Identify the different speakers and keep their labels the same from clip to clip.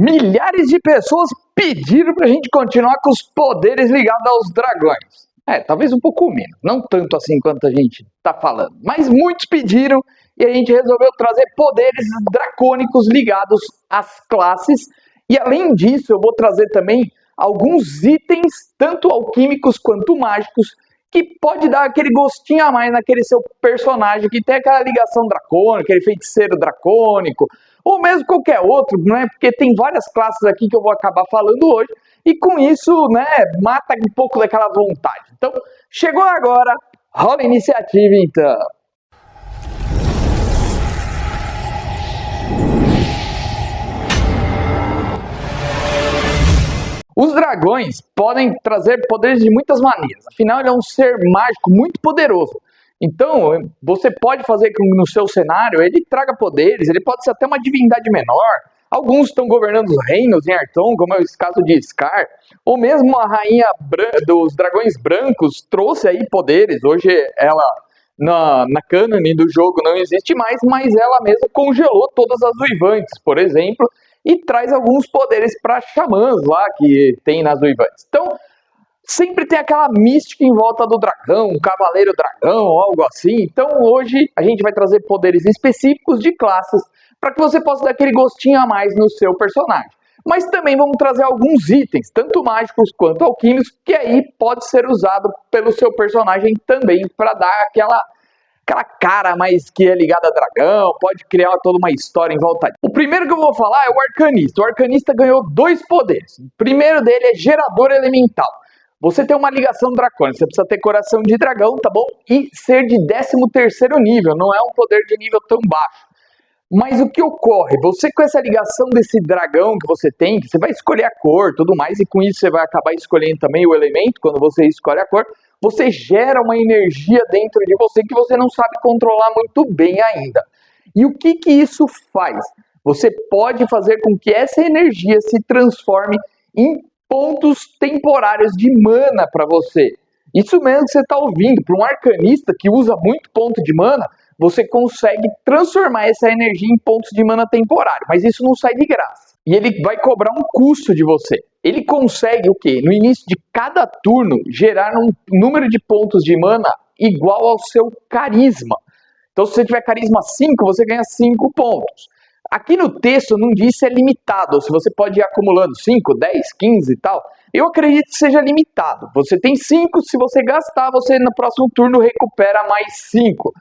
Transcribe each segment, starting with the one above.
Speaker 1: Milhares de pessoas pediram pra gente continuar com os poderes ligados aos dragões. Talvez um pouco menos, não tanto assim quanto a gente tá falando, mas muitos pediram e a gente resolveu trazer poderes dracônicos ligados às classes. E além disso, eu vou trazer também alguns itens, tanto alquímicos quanto mágicos, que pode dar aquele gostinho a mais naquele seu personagem que tem aquela ligação dracônica, aquele feiticeiro dracônico, ou mesmo qualquer outro, né? Porque tem várias classes aqui que eu vou acabar falando hoje, e com isso, né, mata um pouco daquela vontade. Então, chegou agora, rola a iniciativa então. Os dragões podem trazer poderes de muitas maneiras, afinal ele é um ser mágico muito poderoso. Então, você pode fazer com que no seu cenário ele traga poderes, ele pode ser até uma divindade menor. Alguns estão governando os reinos em Arton, como é o caso de Scar, ou mesmo a rainha dos dragões brancos trouxe aí poderes. Hoje ela, na cânone do jogo, não existe mais, mas ela mesma congelou todas as uivantes, por exemplo, e traz alguns poderes para xamãs lá que tem nas uivantes. Então, sempre tem aquela mística em volta do dragão, um cavaleiro dragão, algo assim. Então hoje a gente vai trazer poderes específicos de classes para que você possa dar aquele gostinho a mais no seu personagem. Mas também vamos trazer alguns itens, tanto mágicos quanto alquímicos, que aí pode ser usado pelo seu personagem também para dar aquela cara mais que é ligada a dragão, pode criar toda uma história em volta disso. O primeiro que eu vou falar é o Arcanista. O Arcanista ganhou 2 poderes. O primeiro dele é Gerador Elemental. Você tem uma ligação dracônica, você precisa ter coração de dragão, tá bom? E ser de 13º nível, não é um poder de nível tão baixo. Mas o que ocorre? Você com essa ligação desse dragão que você tem, que você vai escolher a cor, tudo mais, e com isso você vai acabar escolhendo também o elemento, quando você escolhe a cor, você gera uma energia dentro de você que você não sabe controlar muito bem ainda. E o que isso faz? Você pode fazer com que essa energia se transforme em pontos temporários de mana para você. Isso mesmo que você está ouvindo. Para um arcanista que usa muito ponto de mana, você consegue transformar essa energia em pontos de mana temporário. Mas isso não sai de graça. E ele vai cobrar um custo de você. Ele consegue o quê? No início de cada turno, gerar um número de pontos de mana igual ao seu carisma. Então, se você tiver carisma 5, você ganha 5 pontos. Aqui no texto não diz se é limitado, ou se você pode ir acumulando 5, 10, 15 e tal. Eu acredito que seja limitado. Você tem 5, se você gastar, você no próximo turno recupera mais 5.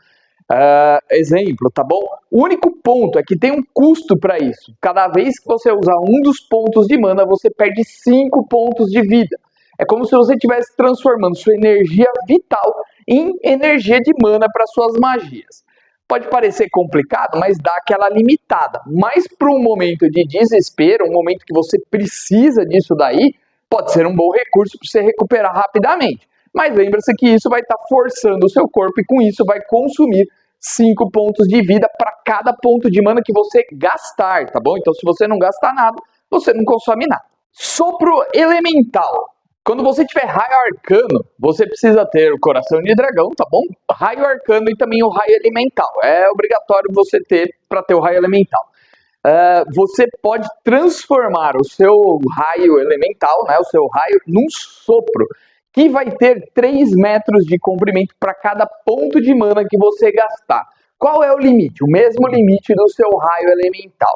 Speaker 1: Exemplo, tá bom? O único ponto é que tem um custo para isso. Cada vez que você usar um dos pontos de mana, você perde 5 pontos de vida. É como se você estivesse transformando sua energia vital em energia de mana para suas magias. Pode parecer complicado, mas dá aquela limitada. Mas para um momento de desespero, um momento que você precisa disso daí, pode ser um bom recurso para você recuperar rapidamente. Mas lembra-se que isso vai estar forçando o seu corpo e com isso vai consumir 5 pontos de vida para cada ponto de mana que você gastar, tá bom? Então se você não gastar nada, você não consome nada. Sopro Elemental. Quando você tiver raio arcano, você precisa ter o coração de dragão, tá bom? Raio arcano e também o raio elemental. É obrigatório você ter para ter o raio elemental. Você pode transformar o seu raio elemental, né, o seu raio, num sopro, que vai ter 3 metros de comprimento para cada ponto de mana que você gastar. Qual é o limite? O mesmo limite do seu raio elemental.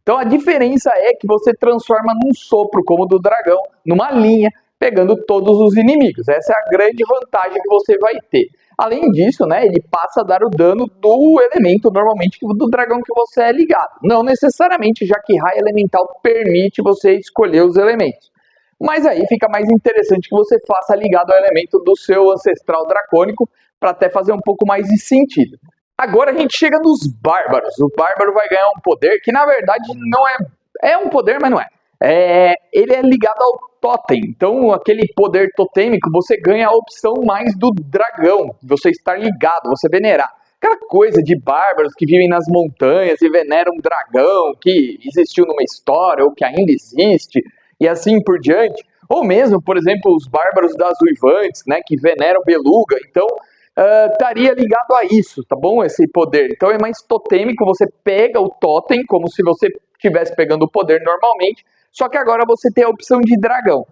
Speaker 1: Então a diferença é que você transforma num sopro, como o do dragão, numa linha, pegando todos os inimigos. Essa é a grande vantagem que você vai ter. Além disso, né, ele passa a dar o dano do elemento, normalmente, do dragão que você é ligado. Não necessariamente, já que raio elemental permite você escolher os elementos. Mas aí fica mais interessante que você faça ligado ao elemento do seu ancestral dracônico, para até fazer um pouco mais de sentido. Agora a gente chega nos bárbaros. O bárbaro vai ganhar um poder que, na verdade, não é... É um poder, mas não é. Ele é ligado ao totem. Então, aquele poder totêmico, você ganha a opção mais do dragão. Você estar ligado, você venerar. Aquela coisa de bárbaros que vivem nas montanhas e veneram um dragão que existiu numa história ou que ainda existe, e assim por diante. Ou mesmo, por exemplo, os bárbaros das uivantes, né, que veneram beluga. Então, estaria ligado a isso, tá bom? Esse poder. Então é mais totêmico, você pega o totem como se você estivesse pegando o poder normalmente, só que agora você tem a opção de dragão.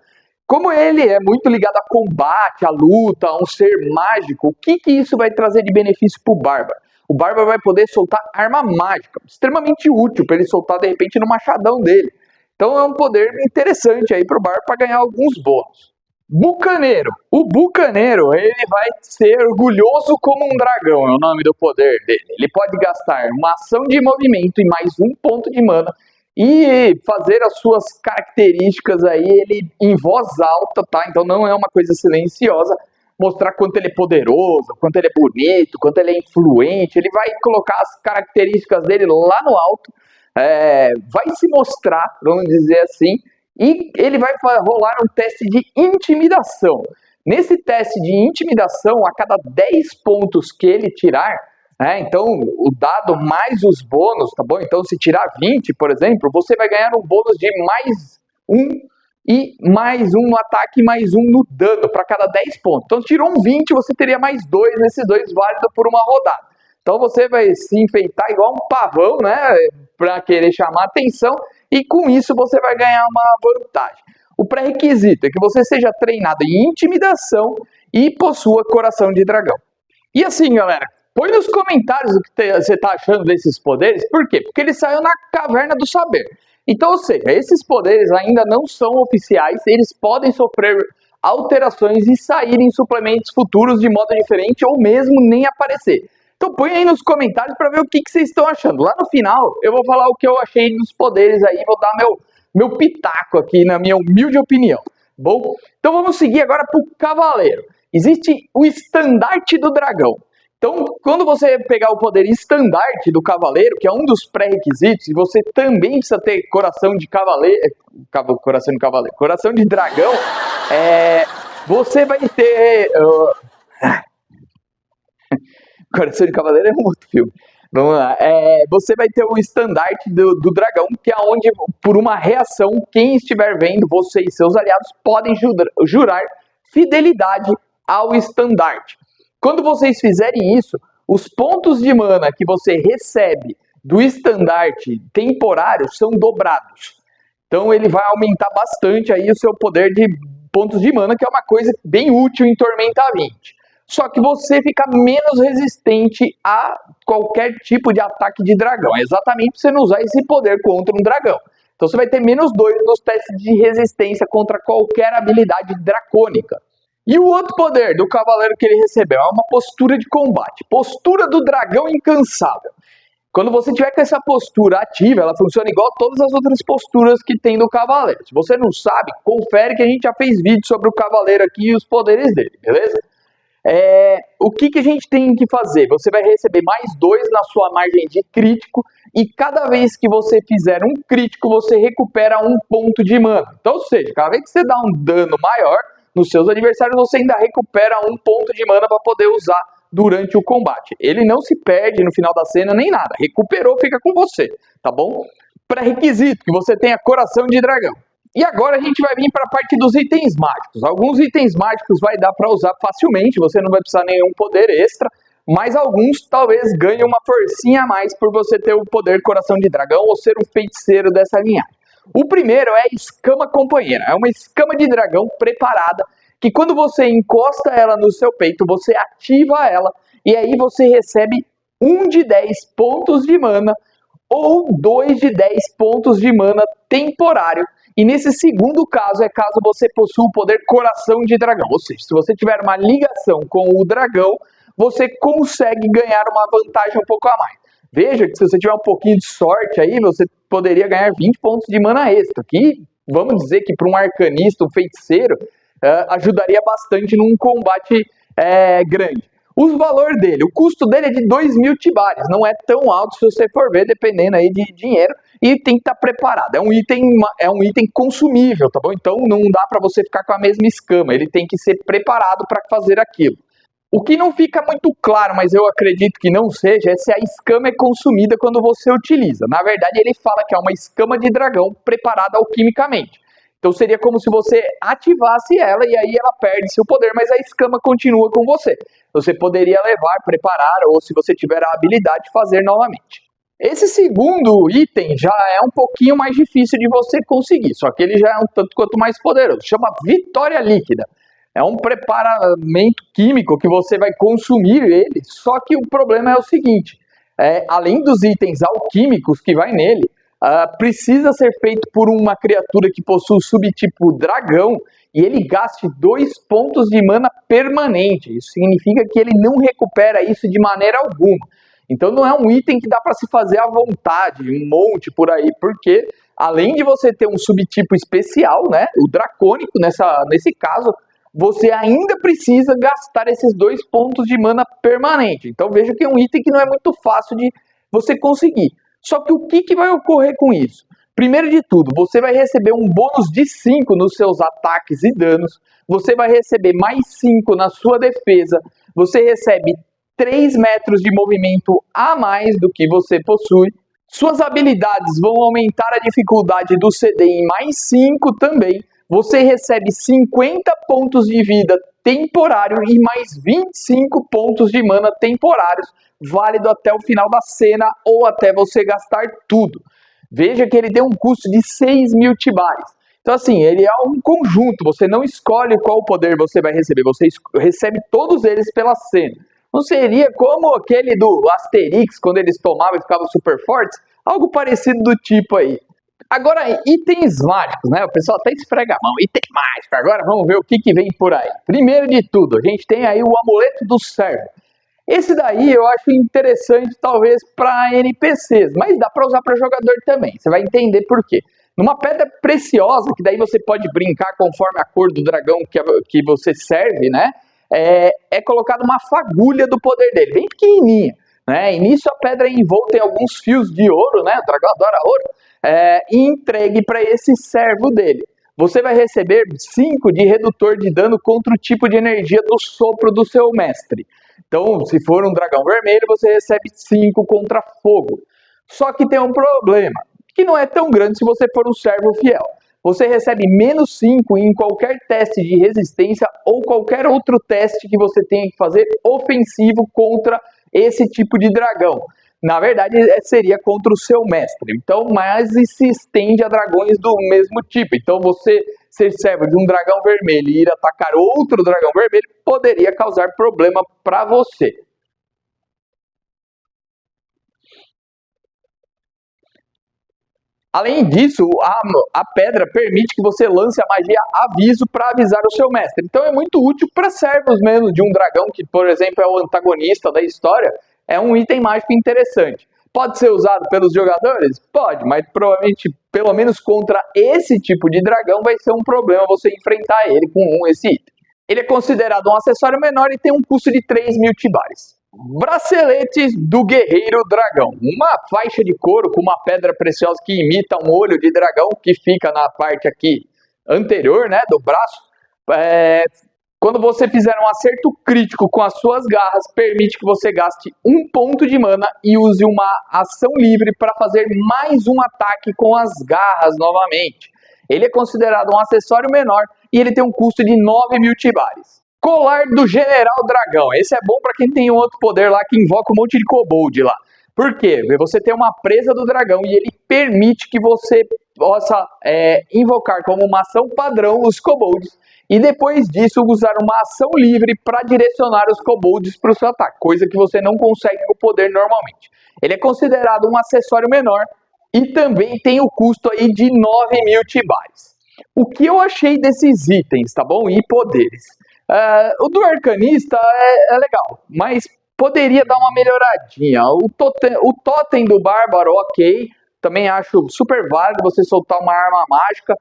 Speaker 1: Como ele é muito ligado a combate, a luta, a um ser mágico, o que isso vai trazer de benefício para o Bárbaro? O Bárbaro vai poder soltar arma mágica, extremamente útil para ele soltar de repente no machadão dele. Então é um poder interessante aí para o Bárbaro para ganhar alguns bônus. Bucaneiro. O Bucaneiro, ele vai ser orgulhoso como um dragão, é o nome do poder dele. Ele pode gastar uma ação de movimento e mais um ponto de mana e fazer as suas características aí, ele em voz alta, tá? Então não é uma coisa silenciosa, mostrar quanto ele é poderoso, quanto ele é bonito, quanto ele é influente. Ele vai colocar as características dele lá no alto, vai se mostrar, vamos dizer assim, e ele vai rolar um teste de intimidação. Nesse teste de intimidação, a cada 10 pontos que ele tirar, então o dado mais os bônus, tá bom? Então se tirar 20, por exemplo, você vai ganhar um bônus de mais 1 e mais 1 no ataque e mais 1 no dano para cada 10 pontos. Então tirou um 20, você teria mais 2 nesses dois válidos por uma rodada. Então você vai se enfeitar igual um pavão, né, para querer chamar atenção, e com isso você vai ganhar uma vantagem. O pré-requisito é que você seja treinado em intimidação e possua coração de dragão. E assim, galera, põe nos comentários o que você está achando desses poderes. Por quê? Porque ele saiu na Caverna do Saber. Então, ou seja, esses poderes ainda não são oficiais, eles podem sofrer alterações e sair em suplementos futuros de modo diferente ou mesmo nem aparecer. Então põe aí nos comentários para ver o que vocês estão achando. Lá no final eu vou falar o que eu achei dos poderes aí, vou dar meu pitaco aqui na minha humilde opinião. Bom, então vamos seguir agora para o Cavaleiro. Existe o Estandarte do Dragão. Então, quando você pegar o poder Estandarte do Cavaleiro, que é um dos pré-requisitos, e você também precisa ter coração de cavaleiro, coração de dragão, você vai ter... Coração de Cavaleiro é um outro filme. Vamos lá. Você vai ter o estandarte do dragão, que é onde, por uma reação, quem estiver vendo, você e seus aliados podem jurar fidelidade ao estandarte. Quando vocês fizerem isso, os pontos de mana que você recebe do estandarte temporário são dobrados. Então ele vai aumentar bastante aí o seu poder de pontos de mana, que é uma coisa bem útil em Tormenta 20. Só que você fica menos resistente a qualquer tipo de ataque de dragão. É exatamente para você não usar esse poder contra um dragão. Então você vai ter menos 2 nos testes de resistência contra qualquer habilidade dracônica. E o outro poder do cavaleiro que ele recebeu é uma postura de combate. Postura do dragão incansável. Quando você tiver com essa postura ativa, ela funciona igual a todas as outras posturas que tem do cavaleiro. Se você não sabe, confere que a gente já fez vídeo sobre o cavaleiro aqui e os poderes dele, beleza? O que a gente tem que fazer? Você vai receber mais 2 na sua margem de crítico e cada vez que você fizer um crítico, você recupera 1 ponto de mana. Então, ou seja, cada vez que você dá um dano maior nos seus adversários, você ainda recupera 1 ponto de mana para poder usar durante o combate. Ele não se perde no final da cena nem nada. Recuperou, fica com você, tá bom? Pré-requisito, que você tenha coração de dragão. E agora a gente vai vir para a parte dos itens mágicos. Alguns itens mágicos vai dar para usar facilmente, você não vai precisar de nenhum poder extra, mas alguns talvez ganhem uma forcinha a mais por você ter o poder Coração de Dragão ou ser um feiticeiro dessa linhagem. O primeiro é a Escama Companheira. É uma escama de dragão preparada que quando você encosta ela no seu peito, você ativa ela e aí você recebe 1 de 10 pontos de mana ou 2 de 10 pontos de mana temporário. E nesse segundo caso, é caso você possua o poder Coração de Dragão. Ou seja, se você tiver uma ligação com o dragão, você consegue ganhar uma vantagem um pouco a mais. Veja que se você tiver um pouquinho de sorte aí, você poderia ganhar 20 pontos de mana extra. Que, vamos dizer que para um arcanista, um feiticeiro, ajudaria bastante num combate grande. O valor dele, o custo dele é de 2.000 tibares, não é tão alto se você for ver, dependendo aí de dinheiro, e tem que estar preparado. É um item consumível, tá bom? Então não dá para você ficar com a mesma escama, ele tem que ser preparado para fazer aquilo. O que não fica muito claro, mas eu acredito que não seja, é se a escama é consumida quando você utiliza. Na verdade, ele fala que é uma escama de dragão preparada alquimicamente. Então seria como se você ativasse ela e aí ela perde seu poder, mas a escama continua com você. Você poderia levar, preparar, ou se você tiver a habilidade, fazer novamente. Esse segundo item já é um pouquinho mais difícil de você conseguir, só que ele já é um tanto quanto mais poderoso. Chama Vitória Líquida. É um preparamento químico que você vai consumir ele, só que o problema é o seguinte, além dos itens alquímicos que vai nele, precisa ser feito por uma criatura que possui o subtipo dragão e ele gaste 2 pontos de mana permanente. Isso significa que ele não recupera isso de maneira alguma. Então não é um item que dá para se fazer à vontade, um monte por aí, porque além de você ter um subtipo especial, né, o dracônico nesse caso, você ainda precisa gastar esses 2 pontos de mana permanente. Então veja que é um item que não é muito fácil de você conseguir. Só que o que vai ocorrer com isso? Primeiro de tudo, você vai receber um bônus de 5 nos seus ataques e danos, você vai receber mais 5 na sua defesa, você recebe 3 metros de movimento a mais do que você possui, suas habilidades vão aumentar a dificuldade do CD em mais 5 também, você recebe 50 pontos de vida temporário e mais 25 pontos de mana temporários, válido até o final da cena ou até você gastar tudo. Veja que ele tem um custo de 6.000 tibares. Então assim, ele é um conjunto, você não escolhe qual poder você vai receber, você recebe todos eles pela cena. Não seria como aquele do Asterix, quando eles tomavam e ficavam super fortes? Algo parecido do tipo aí. Agora, itens mágicos, né? O pessoal até esfrega a mão. Item mágico. Agora vamos ver o que vem por aí. Primeiro de tudo, a gente tem aí o Amuleto do Servo. Esse daí eu acho interessante, talvez, para NPCs, mas dá para usar para jogador também. Você vai entender por quê. Numa pedra preciosa, que daí você pode brincar conforme a cor do dragão que você serve, né? É colocada uma fagulha do poder dele, bem pequenininha. Né? E nisso a pedra é envolta em alguns fios de ouro, né? O dragão adora ouro. E entregue para esse servo dele. Você vai receber 5 de redutor de dano contra o tipo de energia do sopro do seu mestre. Então, se for um dragão vermelho, você recebe 5 contra fogo. Só que tem um problema, que não é tão grande se você for um servo fiel. Você recebe menos 5 em qualquer teste de resistência ou qualquer outro teste que você tenha que fazer ofensivo contra esse tipo de dragão. Na verdade, seria contra o seu mestre. Então, mas se estende a dragões do mesmo tipo. Então, você ser servo de um dragão vermelho e ir atacar outro dragão vermelho poderia causar problema para você. Além disso, a pedra permite que você lance a magia aviso para avisar o seu mestre. Então é muito útil para servos mesmo de um dragão que, por exemplo, é o antagonista da história. É um item mágico interessante. Pode ser usado pelos jogadores? Pode, mas provavelmente, pelo menos contra esse tipo de dragão, vai ser um problema você enfrentar ele com esse item. Ele é considerado um acessório menor e tem um custo de 3.000 tibares. Braceletes do Guerreiro Dragão. Uma faixa de couro com uma pedra preciosa que imita um olho de dragão que fica na parte aqui anterior, né, do braço. Quando você fizer um acerto crítico com as suas garras, permite que você gaste 1 ponto de mana e use uma ação livre para fazer mais um ataque com as garras novamente. Ele é considerado um acessório menor e ele tem um custo de 9.000 tibares. Colar do General Dragão. Esse é bom para quem tem um outro poder lá que invoca um monte de kobold lá. Por quê? Você tem uma presa do dragão e ele permite que você possa invocar como uma ação padrão os kobolds e depois disso usar uma ação livre para direcionar os kobolds para o seu ataque, coisa que você não consegue com o poder normalmente. Ele é considerado um acessório menor e também tem o custo aí de 9.000 tibares. O que eu achei desses itens, tá bom? E poderes. O do Arcanista é legal, mas poderia dar uma melhoradinha. O totem do Bárbaro, ok, também acho super válido você soltar uma arma mágica.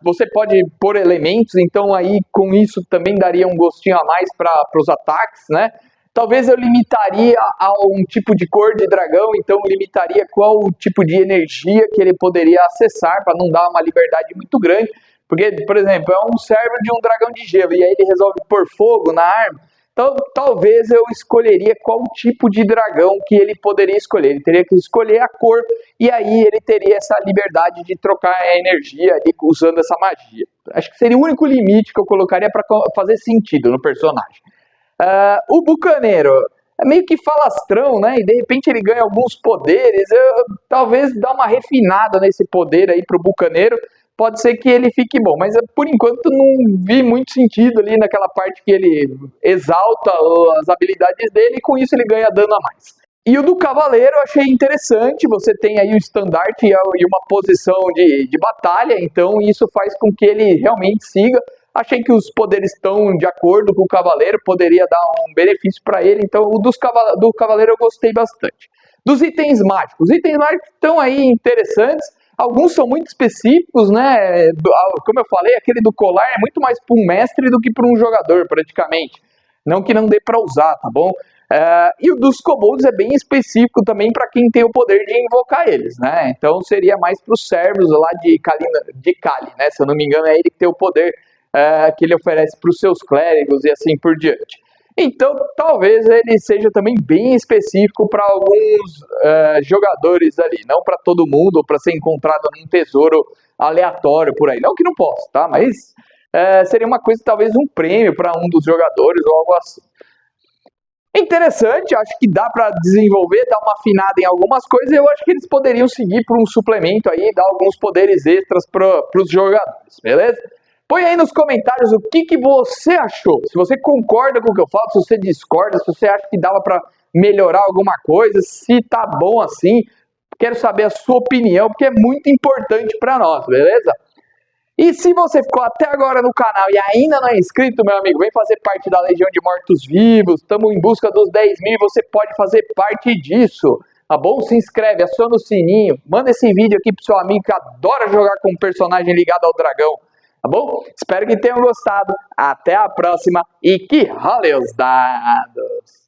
Speaker 1: Você pode pôr elementos, então aí com isso também daria um gostinho a mais para os ataques, né? Talvez eu limitaria a um tipo de cor de dragão, então limitaria qual o tipo de energia que ele poderia acessar, para não dar uma liberdade muito grande. Porque, por exemplo, é um servo de um dragão de gelo, e aí ele resolve pôr fogo na arma. Então, talvez eu escolheria qual tipo de dragão que ele poderia escolher. Ele teria que escolher a cor, e aí ele teria essa liberdade de trocar a energia ali, usando essa magia. Acho que seria o único limite que eu colocaria para fazer sentido no personagem. O Bucaneiro é meio que falastrão, né? E de repente ele ganha alguns poderes. Talvez dá uma refinada nesse poder aí pro Bucaneiro. Pode ser que ele fique bom, mas por enquanto não vi muito sentido ali naquela parte que ele exalta as habilidades dele e com isso ele ganha dano a mais. E o do Cavaleiro eu achei interessante, você tem aí o estandarte e uma posição de batalha, então isso faz com que ele realmente siga. Achei que os poderes estão de acordo com o Cavaleiro, poderia dar um benefício para ele, então o do Cavaleiro eu gostei bastante. Dos itens mágicos, os itens mágicos estão aí interessantes, alguns são muito específicos, né? Como eu falei, aquele do colar é muito mais para um mestre do que para um jogador, praticamente. Não que não dê para usar, tá bom? E o dos kobolds é bem específico também para quem tem o poder de invocar eles, né? Então seria mais para os servos lá de Kali, né? Se eu não me engano, é ele que tem o poder que ele oferece para os seus clérigos e assim por diante. Então talvez ele seja também bem específico para alguns jogadores ali, não para todo mundo, ou para ser encontrado num tesouro aleatório por aí. Não que não possa, tá? Mas seria uma coisa, talvez um prêmio para um dos jogadores ou algo assim. Interessante, acho que dá para desenvolver, dar uma afinada em algumas coisas. Eu acho que eles poderiam seguir por um suplemento aí, dar alguns poderes extras para os jogadores, beleza? Põe aí nos comentários o que você achou. Se você concorda com o que eu falo, se você discorda, se você acha que dava para melhorar alguma coisa, se tá bom assim. Quero saber a sua opinião, porque é muito importante para nós, beleza? E se você ficou até agora no canal e ainda não é inscrito, meu amigo, vem fazer parte da Legião de Mortos-Vivos. Estamos em busca dos 10 mil e você pode fazer parte disso, tá bom? Se inscreve, aciona o sininho, manda esse vídeo aqui pro seu amigo que adora jogar com um personagem ligado ao dragão, tá bom? Espero que tenham gostado, até a próxima e que role os dados!